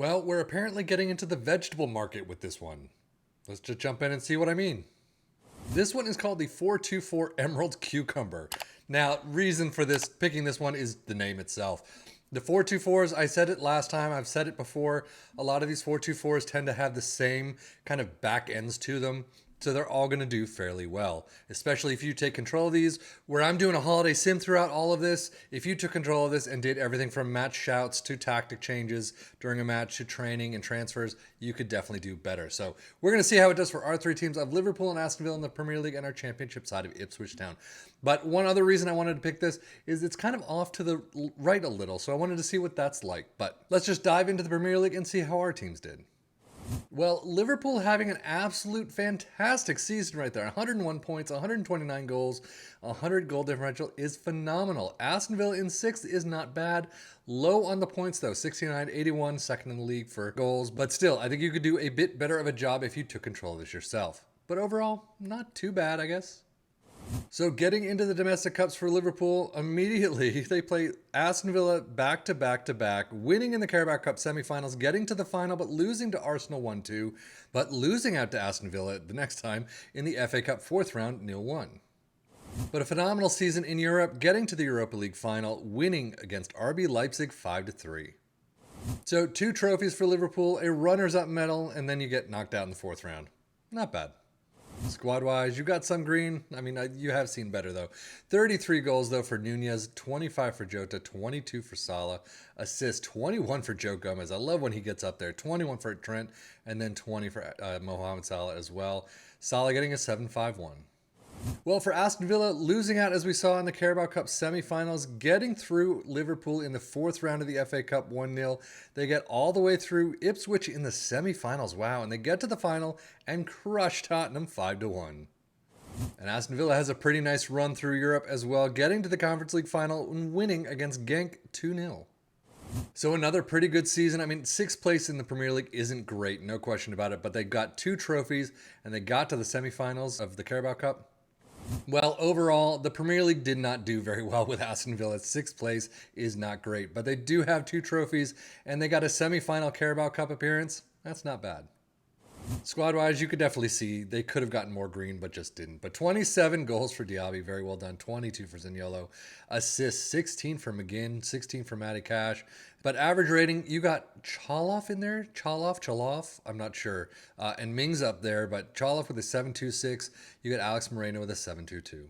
Well, we're apparently getting into the vegetable market with this one. Let's just jump in and see what I mean. This one is called the 424 Emerald Cucumber. Now, reason for this picking this one is the name itself. The 424s, I said it last time, I've said it before. A lot of these 424s tend to have the same kind of back ends to them. So they're all going to do fairly well, especially if you take control of these. Where I'm doing a holiday sim throughout all of this, if you took control of this and did everything from match shouts to tactic changes during a match to training and transfers, you could definitely do better. So we're going to see how it does for our three teams of Liverpool and Aston Villa in the Premier League and our championship side of Ipswich Town. But one other reason I wanted to pick this is it's kind of off to the right a little, so I wanted to see what that's like. But let's just dive into the Premier League and see how our teams did. Well, Liverpool having an absolute fantastic season right there. 101 points, 129 goals, 100 goal differential is phenomenal. Aston Villa in 6th is not bad. Low on the points though, 69, 81, second in the league for goals. But still, I think you could do a bit better of a job if you took control of this yourself. But overall, not too bad, I guess. So getting into the domestic cups for Liverpool, immediately they play Aston Villa back to back to back, winning in the Carabao Cup semi-finals, getting to the final but losing to Arsenal 1-2, but losing out to Aston Villa the next time in the FA Cup 4th round 0-1. But a phenomenal season in Europe, getting to the Europa League final, winning against RB Leipzig 5-3. So 2 trophies for Liverpool, a runners-up medal, and then you get knocked out in the 4th round. Not bad. Squad-wise, you got some green. I mean, you have seen better, though. 33 goals, though, for Nunez, 25 for Jota, 22 for Salah, assists, 21 for Joe Gomez. I love when he gets up there. 21 for Trent, and then 20 for Mohamed Salah as well. Salah getting a 7-5-1. Well, for Aston Villa, losing out as we saw in the Carabao Cup semi-finals, getting through Liverpool in the 4th round of the FA Cup 1-0. They get all the way through Ipswich in the semi-finals. Wow, and they get to the final and crush Tottenham 5-1. And Aston Villa has a pretty nice run through Europe as well, getting to the Conference League final and winning against Genk 2-0. So another pretty good season. I mean, 6th place in the Premier League isn't great, no question about it, but they got 2 trophies and they got to the semi-finals of the Carabao Cup. Well, overall, the Premier League did not do very well with Aston Villa. 6th place is not great, but they do have 2 trophies, and they got a semi-final Carabao Cup appearance. That's not bad. Squad-wise, you could definitely see they could have gotten more green, but just didn't. But 27 goals for Diaby, very well done. 22 for Zaniolo. Assists, 16 for McGinn, 16 for Matty Cash. But average rating, you got Chaloff in there? Chaloff? I'm not sure. And Mings up there, but Chaloff with a 7.26. You got Alex Moreno with a 7.22.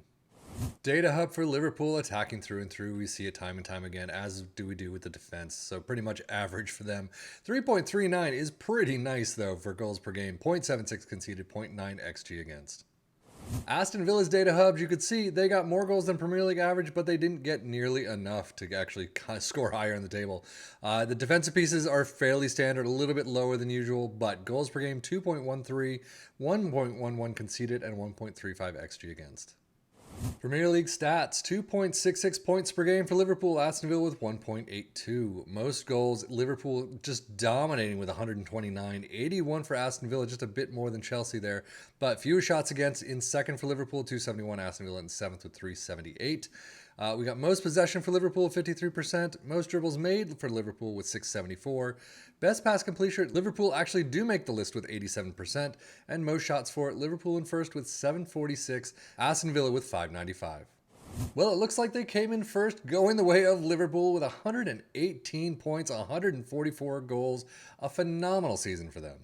Data hub for Liverpool, attacking through and through. We see it time and time again, as do we do with the defense. So pretty much average for them. 3.39 is pretty nice, though, for goals per game. 0.76 conceded, 0.9 XG against. Aston Villa's data hubs, you could see they got more goals than Premier League average, but they didn't get nearly enough to actually score higher in the table. The defensive pieces are fairly standard, a little bit lower than usual, but goals per game, 2.13, 1.11 conceded, and 1.35 XG against. Premier League stats, 2.66 points per game for Liverpool, Aston Villa with 1.82. Most goals, Liverpool just dominating with 129. 81 for Aston Villa, just a bit more than Chelsea there. But fewer shots against in 2nd for Liverpool, 271. Aston Villa in 7th with 378. We got most possession for Liverpool, 53%. Most dribbles made for Liverpool with 674. Best pass completion, Liverpool actually do make the list with 87%. And most shots for Liverpool in 1st with 746. Aston Villa with 595. Well, it looks like they came in first, going the way of Liverpool with 118 points, 144 goals. A phenomenal season for them.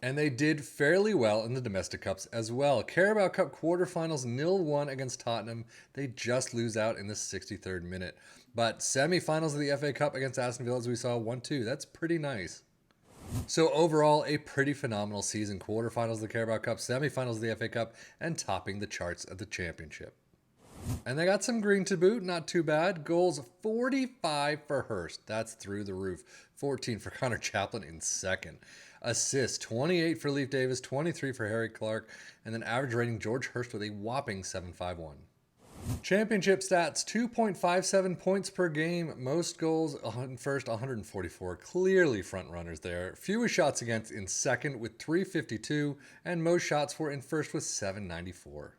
And they did fairly well in the domestic cups as well. Carabao Cup quarterfinals 0-1 against Tottenham. They just lose out in the 63rd minute. But semi-finals of the FA Cup against Aston Villa, as we saw, 1-2. That's pretty nice. So overall, a pretty phenomenal season. Quarterfinals of the Carabao Cup, semi-finals of the FA Cup, and topping the charts of the championship. And they got some green to boot, not too bad. Goals 45 for Hurst. That's through the roof. 14 for Connor Chaplin in 2nd. Assists, 28 for Leif Davis, 23 for Harry Clark, and then average rating George Hurst with a whopping 7.51. Championship stats, 2.57 points per game, most goals in 1st, 144, clearly front runners there. Fewest shots against in 2nd with 352, and most shots for in 1st with 794.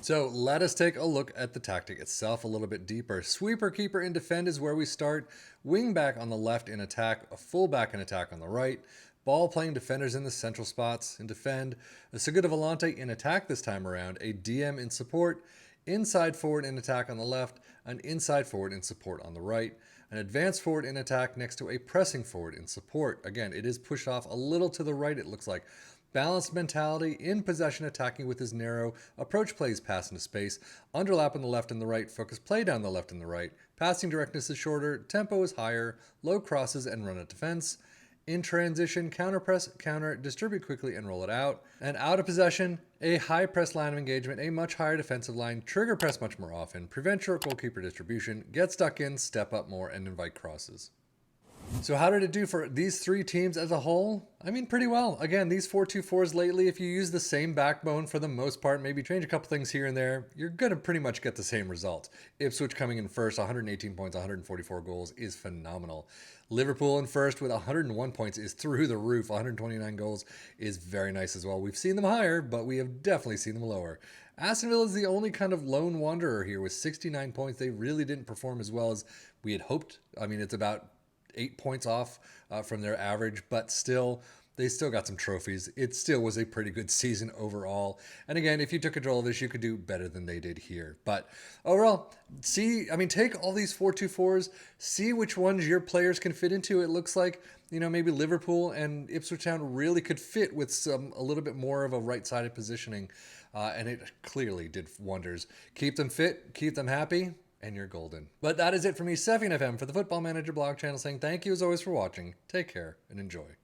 So let us take a look at the tactic itself a little bit deeper. Sweeper, keeper, and defend is where we start. Wing back on the left in attack, a full back in attack on the right. Ball playing defenders in the central spots in defend. A Segunda Volante in attack this time around. A DM in support. Inside forward in attack on the left. An inside forward in support on the right. An advanced forward in attack next to a pressing forward in support. Again, it is pushed off a little to the right, it looks like. Balanced mentality, in possession, attacking with his narrow, approach plays pass into space, underlap on the left and the right, focus play down the left and the right, passing directness is shorter, tempo is higher, low crosses and run at defense. In transition, counter press, counter, distribute quickly and roll it out. And out of possession, a high press line of engagement, a much higher defensive line, trigger press much more often, prevent short goalkeeper distribution, get stuck in, step up more, and invite crosses. So how did it do for these three teams as a whole? I mean, pretty well. Again, these 4-2-4s lately, if you use the same backbone for the most part, maybe change a couple things here and there, you're going to pretty much get the same result. Ipswich coming in first, 118 points, 144 goals is phenomenal. Liverpool in first with 101 points is through the roof. 129 goals is very nice as well. We've seen them higher, but we have definitely seen them lower. Aston Villa is the only kind of lone wanderer here with 69 points. They really didn't perform as well as we had hoped. I mean, it's about 8 points off from their average, but still, they still got some trophies. It still was a pretty good season overall. And again, if you took control of this, you could do better than they did here. But overall, take all these 4-2-4s, see which ones your players can fit into. It looks like, maybe Liverpool and Ipswich Town really could fit with a little bit more of a right-sided positioning. And it clearly did wonders. Keep them fit, keep them happy, and you're golden. But that is it for me, Seffian FM, for the Football Manager blog channel, saying thank you as always for watching. Take care and enjoy.